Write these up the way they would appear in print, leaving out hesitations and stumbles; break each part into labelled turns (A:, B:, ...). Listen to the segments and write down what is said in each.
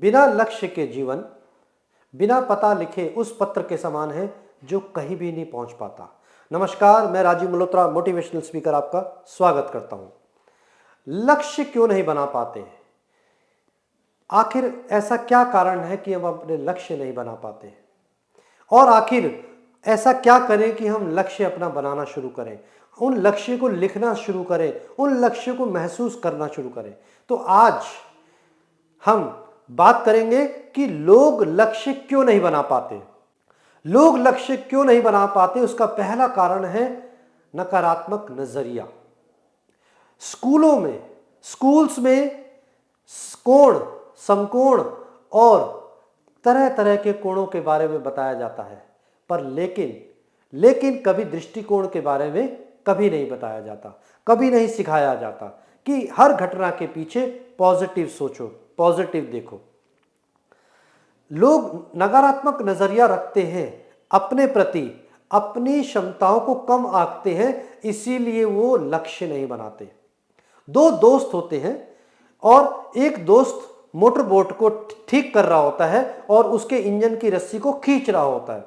A: बिना लक्ष्य के जीवन बिना पता लिखे उस पत्र के समान है जो कहीं भी नहीं पहुंच पाता। नमस्कार, मैं राजीव मल्होत्रा मोटिवेशनल स्पीकर आपका स्वागत करता हूं। लक्ष्य क्यों नहीं बना पाते? आखिर ऐसा क्या कारण है कि हम अपने लक्ष्य नहीं बना पाते? और आखिर ऐसा क्या करें कि हम लक्ष्य अपना बनाना शुरू करें, उन लक्ष्य को लिखना शुरू करें, उन लक्ष्य को महसूस करना शुरू करें? तो आज हम बात करेंगे कि लोग लक्ष्य क्यों नहीं बना पाते। लोग लक्ष्य क्यों नहीं बना पाते, उसका पहला कारण है नकारात्मक नजरिया। स्कूल्स में कोण, समकोण और तरह तरह के कोणों के बारे में बताया जाता है, पर लेकिन कभी दृष्टिकोण के बारे में कभी नहीं बताया जाता, कभी नहीं सिखाया जाता कि हर घटना के पीछे पॉजिटिव सोचो, पॉजिटिव देखो। लोग नकारात्मक नजरिया रखते हैं अपने प्रति, अपनी क्षमताओं को कम आंकते हैं, इसीलिए वो लक्ष्य नहीं बनाते। दो दोस्त होते हैं और एक दोस्त मोटर बोट को ठीक कर रहा होता है और उसके इंजन की रस्सी को खींच रहा होता है,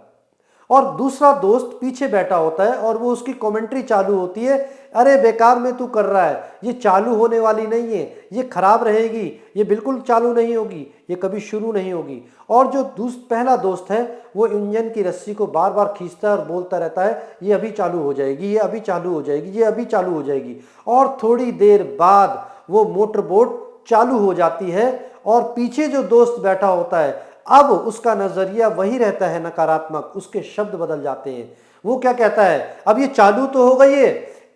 A: और दूसरा दोस्त पीछे बैठा होता है और वो उसकी कमेंट्री चालू होती है, अरे बेकार में तू कर रहा है, ये चालू होने वाली नहीं है, ये खराब रहेगी, ये बिल्कुल चालू नहीं होगी, ये कभी शुरू नहीं होगी। और जो पहला दोस्त है वो इंजन की रस्सी को बार बार खींचता है और बोलता रहता है, ये अभी चालू हो जाएगी, ये अभी चालू हो जाएगी, ये अभी चालू हो जाएगी। और थोड़ी देर बाद वो मोटर बोट चालू हो जाती है और पीछे जो दोस्त बैठा होता है, अब उसका नजरिया वही रहता है नकारात्मक, उसके शब्द बदल जाते हैं। वो क्या कहता है, अब ये चालू तो हो गई है,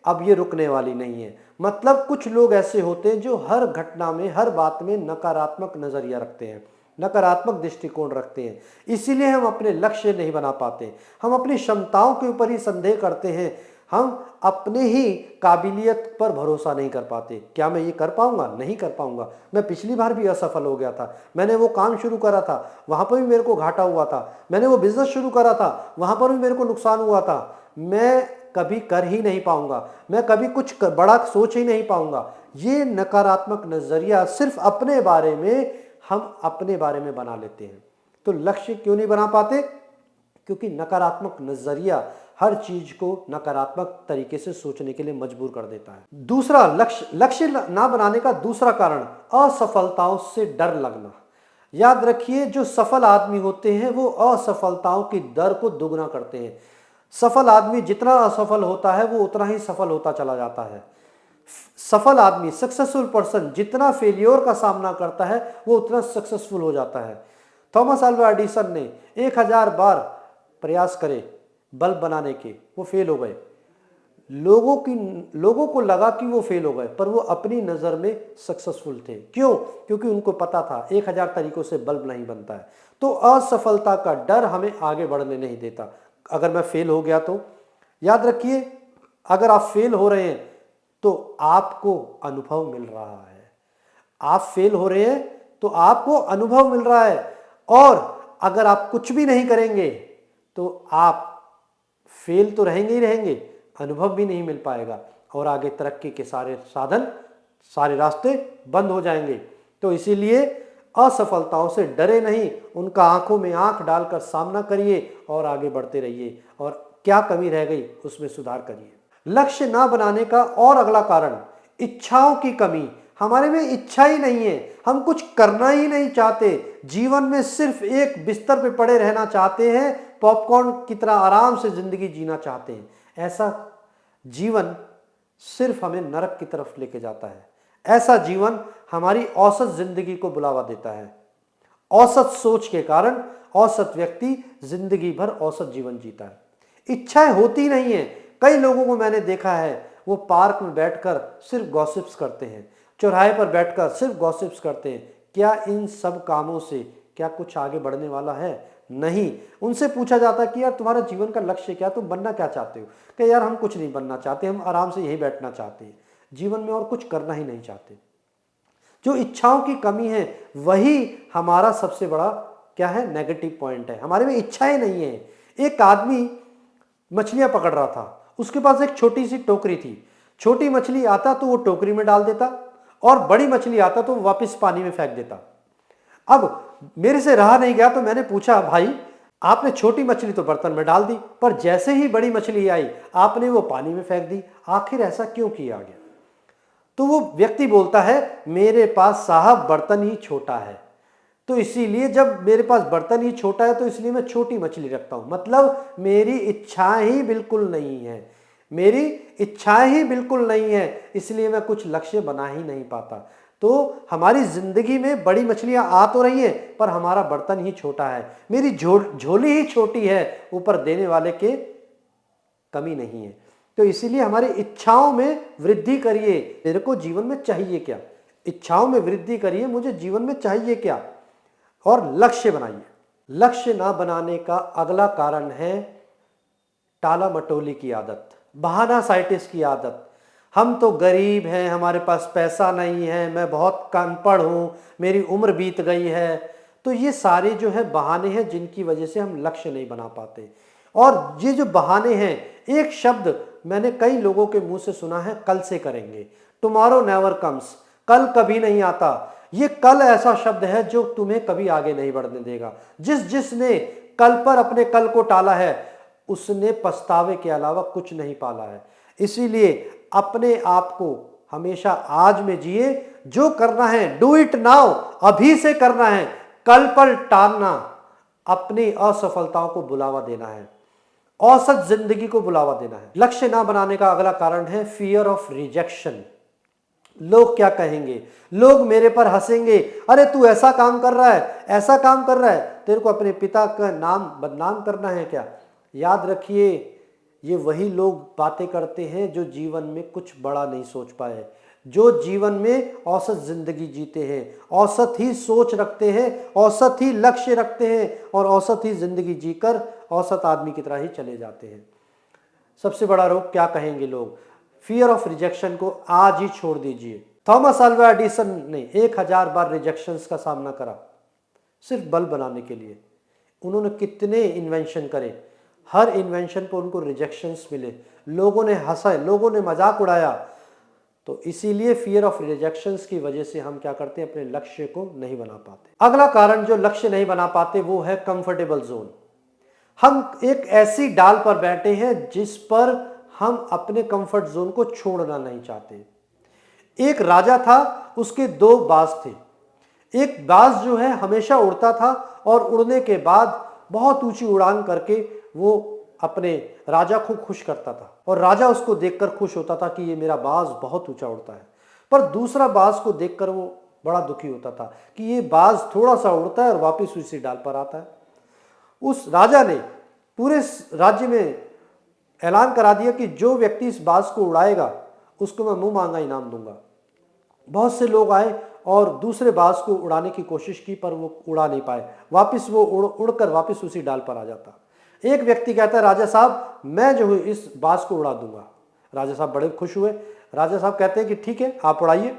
A: अब ये रुकने वाली नहीं है। मतलब कुछ लोग ऐसे होते हैं जो हर घटना में, हर बात में नकारात्मक नजरिया रखते हैं, नकारात्मक दृष्टिकोण रखते हैं। इसीलिए हम अपने लक्ष्य नहीं बना पाते, हम अपनी क्षमताओं के ऊपर ही संदेह करते हैं, हम अपने ही काबिलियत पर भरोसा नहीं कर पाते। क्या मैं ये कर पाऊंगा? नहीं कर पाऊंगा। मैं पिछली बार भी असफल हो गया था, मैंने वो काम शुरू करा था, वहां पर भी मेरे को घाटा हुआ था, मैंने वो बिजनेस शुरू करा था, वहां पर भी मेरे को नुकसान हुआ था। मैं कभी कर ही नहीं पाऊंगा, मैं कभी कुछ बड़ा सोच ही नहीं पाऊंगा। ये नकारात्मक नजरिया सिर्फ अपने बारे में, हम अपने बारे में बना लेते हैं। तो लक्ष्य क्यों नहीं बना पाते? क्योंकि नकारात्मक नजरिया हर चीज को नकारात्मक तरीके से सोचने के लिए मजबूर कर देता है। दूसरा, लक्ष्य ना बनाने का दूसरा कारण असफलताओं से डर लगना। याद रखिए, जो सफल आदमी होते हैं वो असफलताओं की दर को दुगना करते हैं। सफल आदमी जितना असफल होता है वो उतना ही सफल होता चला जाता है। सफल आदमी, सक्सेसफुल पर्सन, जितना फेलियर का सामना करता है वो उतना सक्सेसफुल हो जाता है। थॉमस अल्वा एडिसन ने 1000 बार प्रयास करे बल्ब बनाने के, वो फेल हो गए। लोगों को लगा कि वो फेल हो गए, पर वो अपनी नजर में सक्सेसफुल थे। क्यों? क्योंकि उनको पता था 1000 तरीकों से बल्ब नहीं बनता है। तो असफलता का डर हमें आगे बढ़ने नहीं देता। अगर मैं फेल हो गया तो याद रखिए, अगर आप फेल हो रहे हैं तो आपको अनुभव मिल रहा है। आप फेल हो रहे हैं तो आपको अनुभव मिल रहा है, और अगर आप कुछ भी नहीं करेंगे तो आप फेल तो रहेंगे ही रहेंगे, अनुभव भी नहीं मिल पाएगा और आगे तरक्की के सारे साधन, सारे रास्ते बंद हो जाएंगे। तो इसीलिए असफलताओं से डरे नहीं, उनका आंखों में आंख डालकर सामना करिए और आगे बढ़ते रहिए, और क्या कमी रह गई उसमें सुधार करिए। लक्ष्य ना बनाने का और अगला कारण इच्छाओं की कमी। हमारे में इच्छा ही नहीं है, हम कुछ करना ही नहीं चाहते, जीवन में सिर्फ एक बिस्तर पे पड़े रहना चाहते हैं, पॉपकॉर्न की तरह आराम से जिंदगी जीना चाहते हैं। ऐसा जीवन सिर्फ हमें नरक की तरफ लेके जाता है। ऐसा जीवन हमारी औसत जिंदगी को बुलावा देता है। औसत सोच के कारण औसत व्यक्ति जिंदगी भर औसत जीवन जीता है। इच्छाएं होती नहीं है। कई लोगों को मैंने देखा है, वो पार्क में बैठकर सिर्फ गॉसिप्स करते हैं, चौराहे पर बैठकर सिर्फ गॉसिप्स करते हैं। क्या इन सब कामों से क्या कुछ आगे बढ़ने वाला है? नहीं। उनसे पूछा जाता है कि यार तुम्हारा जीवन का लक्ष्य क्या, तुम बनना क्या चाहते हो? कि यार हम कुछ नहीं बनना चाहते, हम आराम से यही बैठना चाहते हैं, जीवन में और कुछ करना ही नहीं चाहते। जो इच्छाओं की कमी है वही हमारा सबसे बड़ा क्या है, नेगेटिव पॉइंट है। हमारे में इच्छाएं नहीं है। एक आदमी मछलियां पकड़ रहा था, उसके पास एक छोटी सी टोकरी थी। छोटी मछली आता तो वो टोकरी में डाल देता, और बड़ी मछली आता तो वो वापस पानी में फेंक देता। अब मेरे से रहा नहीं गया तो मैंने पूछा, भाई आपने छोटी मछली तो बर्तन में डाल दी, पर जैसे ही बड़ी मछली आई आपने वो पानी में फेंक दी, आखिर ऐसा क्यों किया गया? तो वो व्यक्ति बोलता है, मेरे पास साहब बर्तन ही छोटा है, तो इसीलिए जब मेरे पास बर्तन ही छोटा है तो इसलिए मैं छोटी मछली रखता हूं। मतलब मेरी इच्छाएं ही बिल्कुल नहीं है, मेरी इच्छाएं ही बिल्कुल नहीं है, इसलिए मैं कुछ लक्ष्य बना ही नहीं पाता। तो हमारी जिंदगी में बड़ी मछलियां आ तो रही हैं, पर हमारा बर्तन ही छोटा है, मेरी झोली ही छोटी है, ऊपर देने वाले के कमी नहीं है। तो इसीलिए हमारी इच्छाओं में वृद्धि करिए। मेरे को जीवन में चाहिए क्या, इच्छाओं में वृद्धि करिए, मुझे जीवन में चाहिए क्या, और लक्ष्य बनाइए। लक्ष्य ना बनाने का अगला कारण है टाला मटोली की आदत, बहाना साइटिस की आदत। हम तो गरीब हैं, हमारे पास पैसा नहीं है, मैं बहुत अनपढ़ हूं, मेरी उम्र बीत गई है। तो ये सारे जो है बहाने हैं जिनकी वजह से हम लक्ष्य नहीं बना पाते। और ये जो बहाने हैं, एक शब्द मैंने कई लोगों के मुंह से सुना है, कल से करेंगे। टुमारो नेवर कम्स, कल कभी नहीं आता। ये कल ऐसा शब्द है जो तुम्हें कभी आगे नहीं बढ़ने देगा। जिसने कल पर अपने कल को टाला है उसने पछतावे के अलावा कुछ नहीं पाला है। इसीलिए अपने आप को हमेशा आज में जिए, जो करना है डू इट नाउ, अभी से करना है, कल पर टालना अपनी असफलताओं को बुलावा देना है, औसत जिंदगी को बुलावा देना है। लक्ष्य ना बनाने का अगला कारण है फियर ऑफ रिजेक्शन। लोग क्या कहेंगे, लोग मेरे पर हंसेंगे, अरे तू ऐसा काम कर रहा है, ऐसा काम कर रहा है, तेरे को अपने पिता का नाम बदनाम करना है क्या? याद रखिए, ये वही लोग बातें करते हैं जो जीवन में कुछ बड़ा नहीं सोच पाए, जो जीवन में औसत जिंदगी जीते हैं, औसत ही सोच रखते हैं, औसत ही लक्ष्य रखते हैं, और औसत ही जिंदगी जीकर औसत आदमी की तरह ही चले जाते हैं। सबसे बड़ा रोग क्या कहेंगे लोग, फियर ऑफ रिजेक्शन को आज ही छोड़ दीजिए। थॉमस अल्वा एडिसन ने 1000 बार रिजेक्शंस का सामना करा सिर्फ बल्ब बनाने के लिए। उन्होंने कितने इन्वेंशन करे, हर इन्वेंशन पर उनको रिजेक्शंस मिले, लोगों ने हंसा, लोगों ने मजाक उड़ाया। तो इसीलिए फियर ऑफ रिजेक्शंस की वजह से हम क्या करते हैं, अपने लक्ष्य को नहीं बना पाते। अगला कारण जो लक्ष्य नहीं बना पाते वो है कंफर्टेबल जोन। हम एक ऐसी डाल पर बैठे हैं जिस पर हम अपने कंफर्ट जोन को छोड़ना नहीं चाहते। एक राजा था, उसके 2 बाज थे। एक बाज जो है हमेशा उड़ता था और उड़ने के बाद बहुत ऊंची उड़ान करके वो अपने राजा को खुश करता था, और राजा उसको देखकर खुश होता था कि ये मेरा बाज बहुत ऊंचा उड़ता है। पर दूसरा बाज को देखकर वो बड़ा दुखी होता था कि ये बाज थोड़ा सा उड़ता है और वापस उसी डाल पर आता है। उस राजा ने पूरे राज्य में ऐलान करा दिया कि जो व्यक्ति इस बाज को उड़ाएगा उसको मैं मुंह मांगा इनाम दूंगा। बहुत से लोग आए और दूसरे बाज को उड़ाने की कोशिश की, पर वो उड़ा नहीं पाए, वापस वो उड़कर वापस उसी डाल पर आ जाता। एक व्यक्ति कहता है, राजा साहब मैं जो हूँ इस बाज को उड़ा दूंगा। राजा साहब बड़े खुश हुए। राजा साहब कहते हैं कि ठीक है आप उड़ाइए।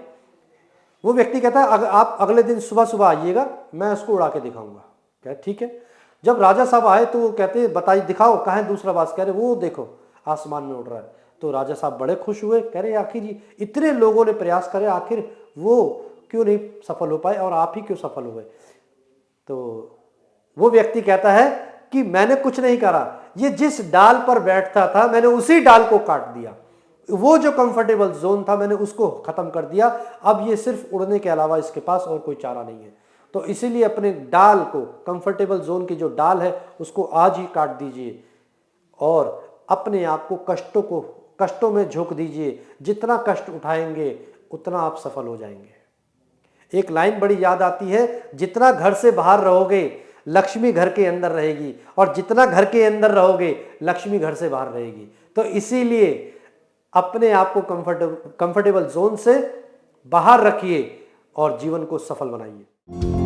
A: वो व्यक्ति कहता है आप अगले दिन सुबह सुबह आइएगा, मैं उसको उड़ा के दिखाऊंगा। कहते ठीक है। जब राजा साहब आए तो वो कहते हैं बताइए दिखाओ कहाँ है दूसरा बाज। कह रहे वो देखो आसमान में उड़ रहा है। तो राजा साहब बड़े खुश हुए, कह रहे आखिर जी इतने लोगों ने प्रयास करे, आखिर वो क्यों नहीं सफल हो पाए और आप ही क्यों सफल हुए? तो वो व्यक्ति कहता है कि मैंने कुछ नहीं करा, ये जिस डाल पर बैठता था मैंने उसी डाल को काट दिया, वो जो कंफर्टेबल जोन था मैंने उसको खत्म कर दिया, अब ये सिर्फ उड़ने के अलावा इसके पास और कोई चारा नहीं है। तो इसीलिए अपने डाल को, कंफर्टेबल जोन की जो डाल है उसको आज ही काट दीजिए और अपने आप को कष्टों में झोंक दीजिए। जितना कष्ट उठाएंगे उतना आप सफल हो जाएंगे। एक लाइन बड़ी याद आती है, जितना घर से बाहर रहोगे लक्ष्मी घर के अंदर रहेगी, और जितना घर के अंदर रहोगे लक्ष्मी घर से बाहर रहेगी। तो इसीलिए अपने आप को कंफर्टेबल जोन से बाहर रखिए और जीवन को सफल बनाइए।